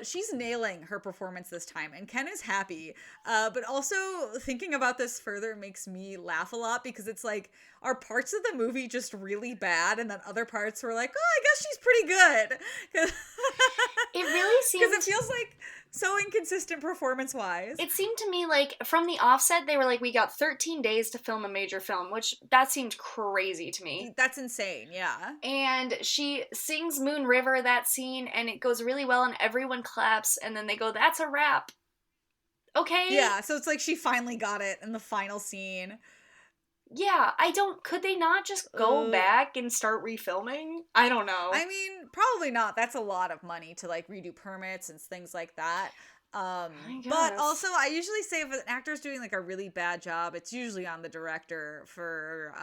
[SPEAKER 2] she's nailing her performance this time, and Ken is happy. But also, thinking about this further makes me laugh a lot because it's like, are parts of the movie just really bad, and then other parts were like, oh, I guess she's pretty good.
[SPEAKER 1] It really
[SPEAKER 2] Because it
[SPEAKER 1] seemed
[SPEAKER 2] feels like so inconsistent performance wise.
[SPEAKER 1] it seemed to me like from the offset they were like we got 13 days to film a major film, which that seemed crazy to me.
[SPEAKER 2] That's insane, yeah.
[SPEAKER 1] And she sings Moon River that scene and it goes really well and everyone claps and then they go that's a wrap. Okay?
[SPEAKER 2] Yeah, so it's like she finally got it in the final scene.
[SPEAKER 1] Yeah, I don't could they not just go
[SPEAKER 2] Uh,
[SPEAKER 1] back and start refilming? I don't know.
[SPEAKER 2] I mean, probably not. That's a lot of money to like redo permits and things like that.
[SPEAKER 1] I
[SPEAKER 2] But
[SPEAKER 1] guess.
[SPEAKER 2] also, I usually say if an actor's doing like a really bad job, it's usually on the director for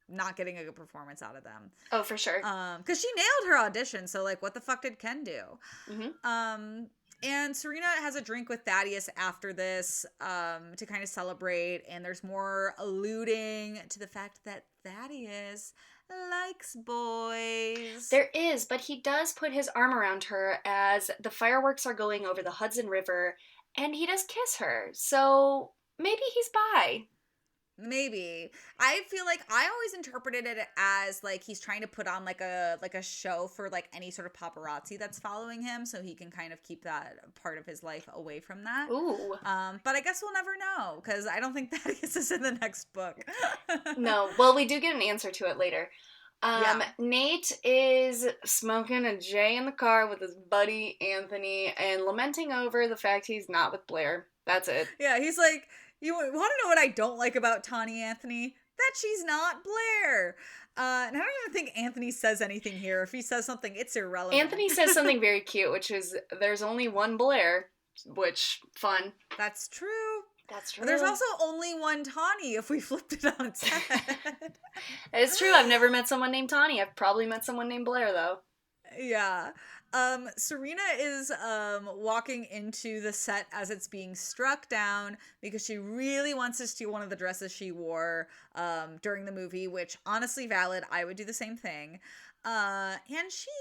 [SPEAKER 2] not getting a good performance out of them.
[SPEAKER 1] Oh, for sure.
[SPEAKER 2] Because she nailed her audition, so like, what the fuck did Ken do?
[SPEAKER 1] Mhm.
[SPEAKER 2] Um, and Serena has a drink with Thaddeus after this to kind of celebrate, and there's more alluding to the fact that Thaddeus likes boys.
[SPEAKER 1] There is, but he does put his arm around her as the fireworks are going over the Hudson River, and he does kiss her. So maybe he's bi.
[SPEAKER 2] Maybe. I feel like I always interpreted it as like he's trying to put on like a show for like any sort of paparazzi that's following him so he can kind of keep that part of his life away from that.
[SPEAKER 1] Ooh.
[SPEAKER 2] But I guess we'll never know because I don't think Thaddeus is in the next book.
[SPEAKER 1] No. Well, we do get an answer to it later.
[SPEAKER 2] Yeah.
[SPEAKER 1] Nate is smoking a J in the car with his buddy Anthony and lamenting over the fact he's not with Blair. That's it.
[SPEAKER 2] Yeah, he's like, you want to know what I don't like about Tawny Anthony? That she's not Blair. And I don't even think Anthony says anything here. If he says something, it's irrelevant.
[SPEAKER 1] Anthony says something very cute, which is there's only one Blair, which fun.
[SPEAKER 2] That's true.
[SPEAKER 1] That's
[SPEAKER 2] But there's
[SPEAKER 1] true.
[SPEAKER 2] also only one Tawny if we flipped it on its head.
[SPEAKER 1] It's true. I've never met someone named Tawny. I've probably met someone named Blair though.
[SPEAKER 2] Yeah. Serena is walking into the set as it's being struck down because she really wants to steal one of the dresses she wore during the movie, which honestly valid. I would do the same thing. And she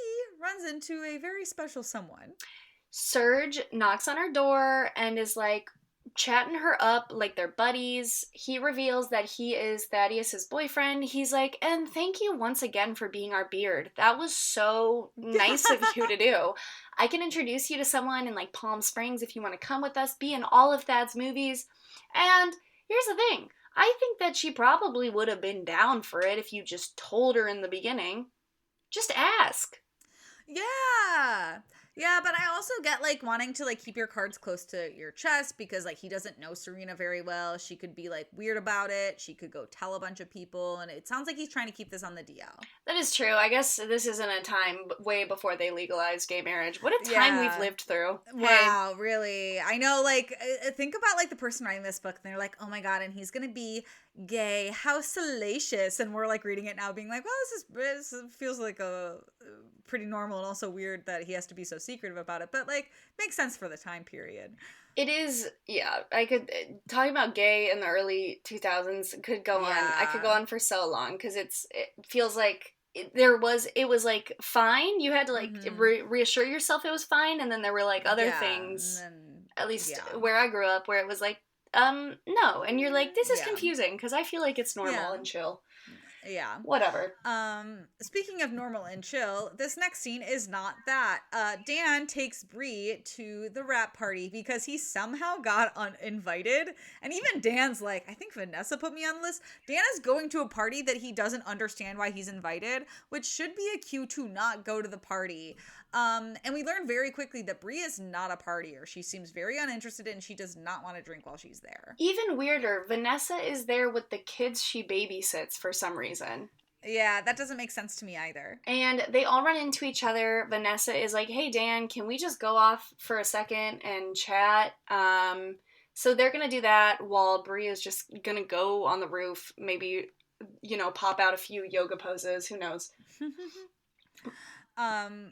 [SPEAKER 2] runs into a very special someone.
[SPEAKER 1] Serge knocks on her door and is like chatting her up like they're buddies. He reveals that he is Thaddeus's boyfriend. He's like, and thank you once again for being our beard. That was so nice of you to do. I can introduce you to someone in like Palm Springs if you want to come with us, be in all of Thad's movies. And here's the thing. I think that she probably would have been down for it if you just told her in the beginning. Just ask.
[SPEAKER 2] Yeah. Yeah, but I also get like wanting to like keep your cards close to your chest because like he doesn't know Serena very well. She could be like weird about it. She could go tell a bunch of people, and it sounds like he's trying to keep this on the DL.
[SPEAKER 1] That is true. I guess this isn't a time way before they legalized gay marriage. What a time we've lived through.
[SPEAKER 2] Wow, really? I know, like, think about, like, the person writing this book, and they're like, oh my god, and he's gonna be gay. How salacious. And we're, like, reading it now, being like, well, this feels like a pretty normal and also weird that he has to be so secretive about it. But, like, makes sense for the time period.
[SPEAKER 1] It is, yeah. I could talking about gay in the early 2000s could go on. I could go on for so long because it feels like it was like fine. You had to like reassure yourself it was fine, and then there were like other things.
[SPEAKER 2] Then,
[SPEAKER 1] at least where I grew up, where it was like no, and you're like this is confusing because I feel like it's normal and chill.
[SPEAKER 2] Yeah.
[SPEAKER 1] Whatever.
[SPEAKER 2] Speaking of normal and chill, this next scene is not that. Dan takes Bree to the rap party because he somehow got uninvited. And even Dan's like, I think Vanessa put me on the list. Dan is going to a party that he doesn't understand why he's invited, which should be a cue to not go to the party. And we learn very quickly that Bree is not a partier. She seems very uninterested and she does not want to drink while she's there.
[SPEAKER 1] Even weirder, Vanessa is there with the kids she babysits for some reason.
[SPEAKER 2] Yeah, that doesn't make sense to me either.
[SPEAKER 1] And they all run into each other. Vanessa is like, hey, Dan, can we just go off for a second and chat? So they're going to do that while Bree is just going to go on the roof, maybe pop out a few yoga poses. Who knows?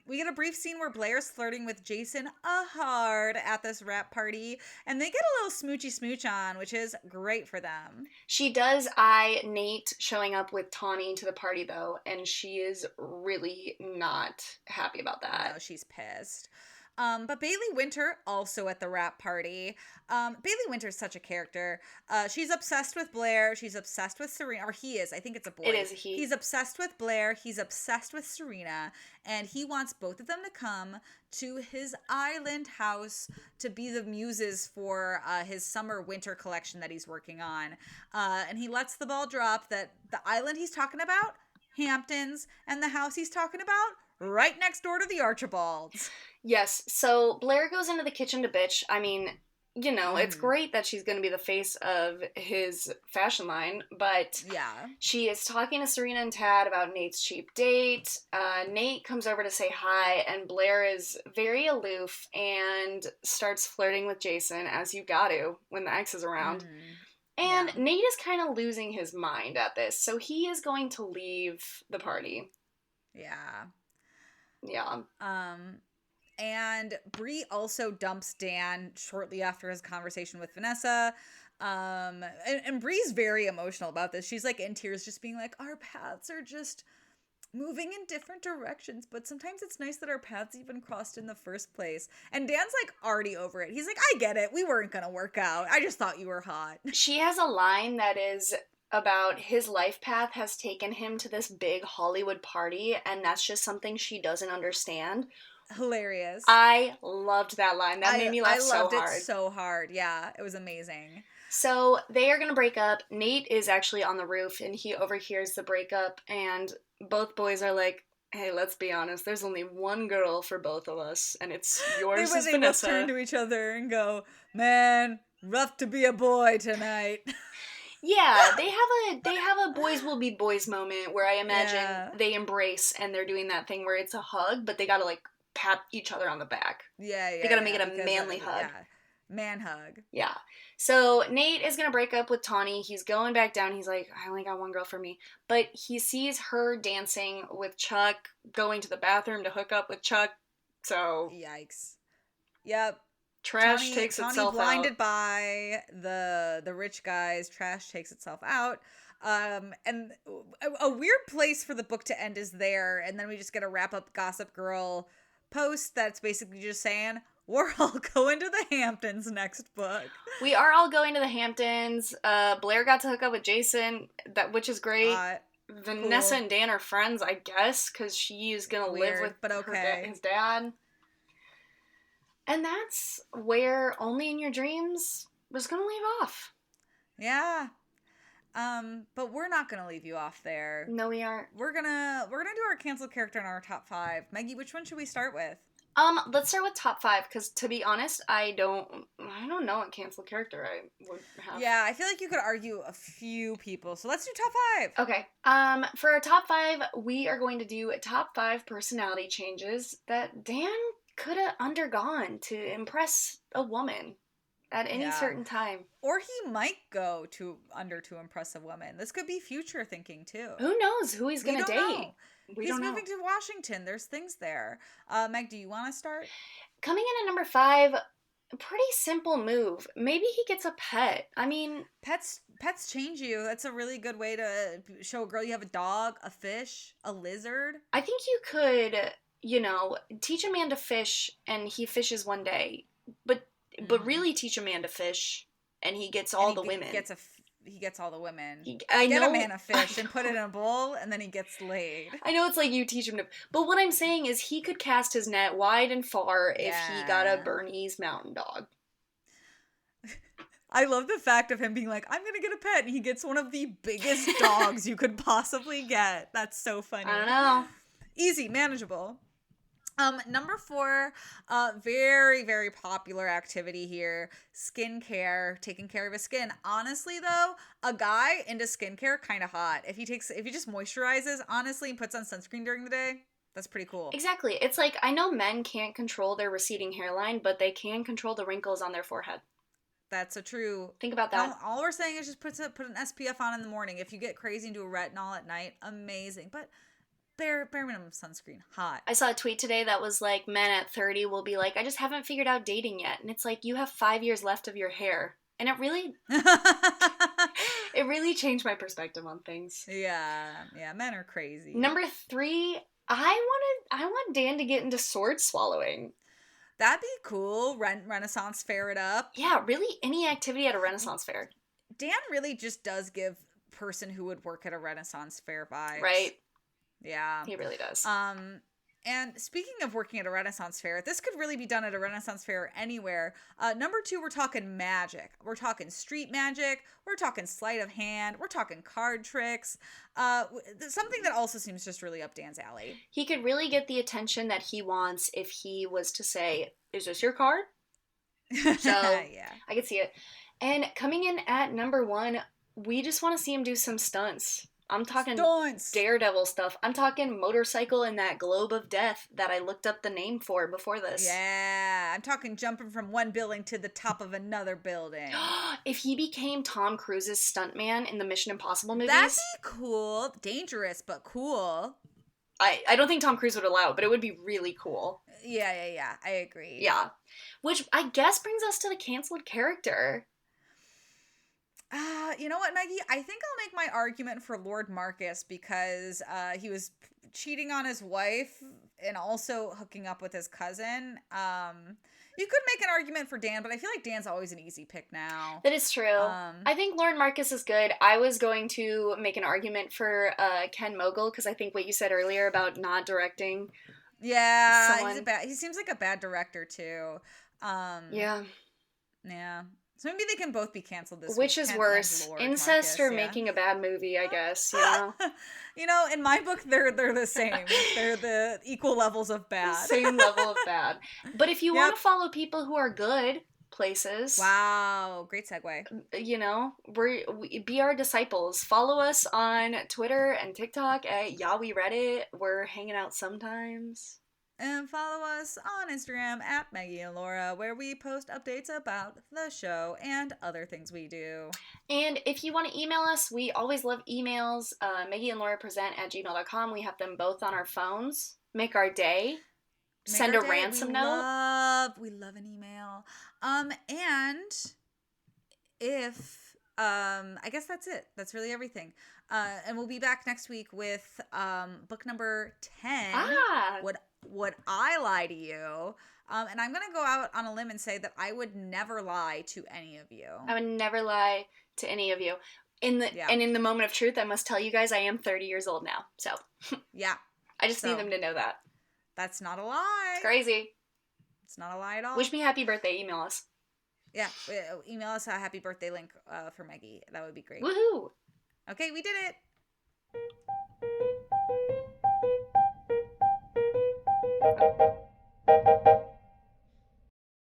[SPEAKER 2] We get a brief scene where Blair's flirting with Jason hard at this rap party, and they get a little smoochy smooch on, which is great for them.
[SPEAKER 1] She does eye Nate showing up with Tawny to the party, though, and she is really not happy about that.
[SPEAKER 2] No, she's pissed. But Bailey Winter also at the rap party. Bailey Winter's such a character. She's obsessed with Blair. She's obsessed with Serena. Or he is. I think it's a boy.
[SPEAKER 1] It is a he.
[SPEAKER 2] He's obsessed with Blair. He's obsessed with Serena. And he wants both of them to come to his island house to be the muses for his summer-winter collection that he's working on. And he lets the ball drop that the island he's talking about, Hamptons, and the house he's talking about, right next door to the Archibalds.
[SPEAKER 1] Yes, so Blair goes into the kitchen to bitch. I mean, it's great that she's going to be the face of his fashion line, but
[SPEAKER 2] yeah,
[SPEAKER 1] she is talking to Serena and Tad about Nate's cheap date. Nate comes over to say hi, and Blair is very aloof and starts flirting with Jason, as you got to when the ex is around. And Nate is kind of losing his mind at this, so he is going to leave the party.
[SPEAKER 2] Yeah.
[SPEAKER 1] Yeah.
[SPEAKER 2] And Bree also dumps Dan shortly after his conversation with Vanessa. And Bree's very emotional about this. She's like in tears, just being like, our paths are just moving in different directions, but sometimes it's nice that our paths even crossed in the first place. And Dan's like already over it. He's like, I get it. We weren't going to work out. I just thought you were hot.
[SPEAKER 1] She has a line that is about his life path has taken him to this big Hollywood party, and that's just something she doesn't understand.
[SPEAKER 2] Hilarious.
[SPEAKER 1] I loved that line. That made me laugh so hard. I loved
[SPEAKER 2] it so hard. Yeah, it was amazing.
[SPEAKER 1] So they are going to break up. Nate is actually on the roof, and he overhears the breakup, and both boys are like, hey, let's be honest, there's only one girl for both of us, and it's yours is Vanessa.
[SPEAKER 2] They turn to each other and go, man, rough to be a boy tonight.
[SPEAKER 1] Yeah, they have a boys will be boys moment where I imagine they embrace and they're doing that thing where it's a hug, but they gotta like pat each other on the back.
[SPEAKER 2] Yeah.
[SPEAKER 1] They gotta make it a manly hug.
[SPEAKER 2] Yeah. Man hug.
[SPEAKER 1] Yeah. So Nate is gonna break up with Tawny. He's going back down. He's like, I only got one girl for me. But he sees her dancing with Chuck, going to the bathroom to hook up with Chuck. So
[SPEAKER 2] yikes. Yep.
[SPEAKER 1] Trash takes itself out.
[SPEAKER 2] Blinded by the rich guys. Trash takes itself out. And a weird place for the book to end is there, and then we just get a wrap up Gossip Girl post that's basically just saying we're all going to the Hamptons next book.
[SPEAKER 1] We are all going to the Hamptons. Blair got to hook up with Jason, which is great. Vanessa and Dan are friends, I guess, because she is gonna live with his dad. And that's where Only in Your Dreams was going to leave off.
[SPEAKER 2] Yeah. But we're not going to leave you off there.
[SPEAKER 1] No, we aren't.
[SPEAKER 2] We're gonna do our canceled character in our top 5. Maggie, which one should we start with?
[SPEAKER 1] Let's start with top 5, because to be honest, I don't know what canceled character I would have.
[SPEAKER 2] Yeah, I feel like you could argue a few people. So let's do top 5.
[SPEAKER 1] Okay. For our top 5, we are going to do top 5 personality changes that Dan could have undergone to impress a woman at any certain time.
[SPEAKER 2] Or he might go to impress a woman. This could be future thinking too.
[SPEAKER 1] Who knows who he's going to date?
[SPEAKER 2] He's moving to Washington. There's things there. Meg, do you want to start?
[SPEAKER 1] Coming in at number 5, pretty simple move. Maybe he gets a pet. I mean,
[SPEAKER 2] pets change you. That's a really good way to show a girl you have a dog, a fish, a lizard.
[SPEAKER 1] I think you could, teach a man to fish and he fishes one day, but really teach a man to fish and he gets all the women.
[SPEAKER 2] He gets all the women. Get
[SPEAKER 1] a
[SPEAKER 2] man a fish and put it in a bowl and then he gets laid.
[SPEAKER 1] I know it's like you teach him to, but what I'm saying is he could cast his net wide and far if he got a Bernese Mountain Dog.
[SPEAKER 2] I love the fact of him being like, I'm going to get a pet, and he gets one of the biggest dogs you could possibly get. That's so funny.
[SPEAKER 1] I don't know.
[SPEAKER 2] Easy, manageable. Number 4, very, very popular activity here, skincare, taking care of his skin. Honestly, though, a guy into skincare, kind of hot. If he just moisturizes, honestly, and puts on sunscreen during the day, that's pretty cool.
[SPEAKER 1] Exactly. It's like, I know men can't control their receding hairline, but they can control the wrinkles on their forehead.
[SPEAKER 2] That's so true.
[SPEAKER 1] Think about
[SPEAKER 2] And
[SPEAKER 1] that.
[SPEAKER 2] all we're saying is just put an SPF on in the morning. If you get crazy and do a retinol at night, amazing. But bare minimum sunscreen, hot.
[SPEAKER 1] I saw a tweet today that was like, men at 30 will be like, I just haven't figured out dating yet. And it's like, you have 5 years left of your hair. And it really changed my perspective on things.
[SPEAKER 2] Yeah, men are crazy.
[SPEAKER 1] Number 3, I want Dan to get into sword swallowing.
[SPEAKER 2] That'd be cool. Renaissance fair it up.
[SPEAKER 1] Yeah, really any activity at a Renaissance fair.
[SPEAKER 2] Dan really just does give person who would work at a Renaissance fair vibes.
[SPEAKER 1] Right?
[SPEAKER 2] Yeah.
[SPEAKER 1] He really does.
[SPEAKER 2] And speaking of working at a Renaissance fair, this could really be done at a Renaissance fair anywhere. Number 2, we're talking magic. We're talking street magic. We're talking sleight of hand. We're talking card tricks. Something that also seems just really up Dan's alley.
[SPEAKER 1] He could really get the attention that he wants if he was to say, is this your card? So,
[SPEAKER 2] yeah.
[SPEAKER 1] I could see it. And coming in at number 1, we just want to see him do some stunts. I'm talking
[SPEAKER 2] Stunts.
[SPEAKER 1] Daredevil stuff. I'm talking motorcycle and that globe of death that I looked up the name for before this.
[SPEAKER 2] Yeah, I'm talking jumping from one building to the top of another building.
[SPEAKER 1] If he became Tom Cruise's stuntman in the Mission Impossible movies.
[SPEAKER 2] That'd be cool. Dangerous, but cool.
[SPEAKER 1] I don't think Tom Cruise would allow it, but it would be really cool.
[SPEAKER 2] Yeah. I agree.
[SPEAKER 1] Yeah. Which I guess brings us to the canceled character.
[SPEAKER 2] You know what, Meggie? I think I'll make my argument for Lord Marcus because he was cheating on his wife and also hooking up with his cousin. You could make an argument for Dan, but I feel like Dan's always an easy pick now.
[SPEAKER 1] That is true. I think Lord Marcus is good. I was going to make an argument for Ken Mogul because I think what you said earlier about not directing.
[SPEAKER 2] Yeah,
[SPEAKER 1] someone.
[SPEAKER 2] he seems like a bad director too.
[SPEAKER 1] Yeah.
[SPEAKER 2] So maybe they can both be canceled this
[SPEAKER 1] Which
[SPEAKER 2] week.
[SPEAKER 1] is worse, incest or making a bad movie, I guess, you know?
[SPEAKER 2] You know, in my book, they're the same. They're the equal levels of bad.
[SPEAKER 1] Same level of bad. But if you want to follow people who are good places...
[SPEAKER 2] Wow, great segue.
[SPEAKER 1] You know, we be our disciples. Follow us on Twitter and TikTok at Yaoi Reddit. We're hanging out sometimes.
[SPEAKER 2] And follow us on Instagram at Meggie and Laura, where we post updates about the show and other things we do.
[SPEAKER 1] And if you want to email us, we always love emails. Meggie and Laura present at gmail.com. We have them both on our phones. Make our day. Send a ransom note.
[SPEAKER 2] We love an email. And if I guess that's it. That's really everything. And we'll be back next week with book number 10. Would I lie to you? And I'm going to go out on a limb and say that I would never lie to any of you.
[SPEAKER 1] I would never lie to any of you. And in the moment of truth, I must tell you guys I am 30 years old now. So
[SPEAKER 2] yeah.
[SPEAKER 1] I just need them to know that.
[SPEAKER 2] That's not a lie.
[SPEAKER 1] It's crazy.
[SPEAKER 2] It's not a lie at all.
[SPEAKER 1] Wish me happy birthday. Email us.
[SPEAKER 2] Yeah. Email us a happy birthday link for Meggie. That would be great.
[SPEAKER 1] Woohoo.
[SPEAKER 2] Okay, we did it.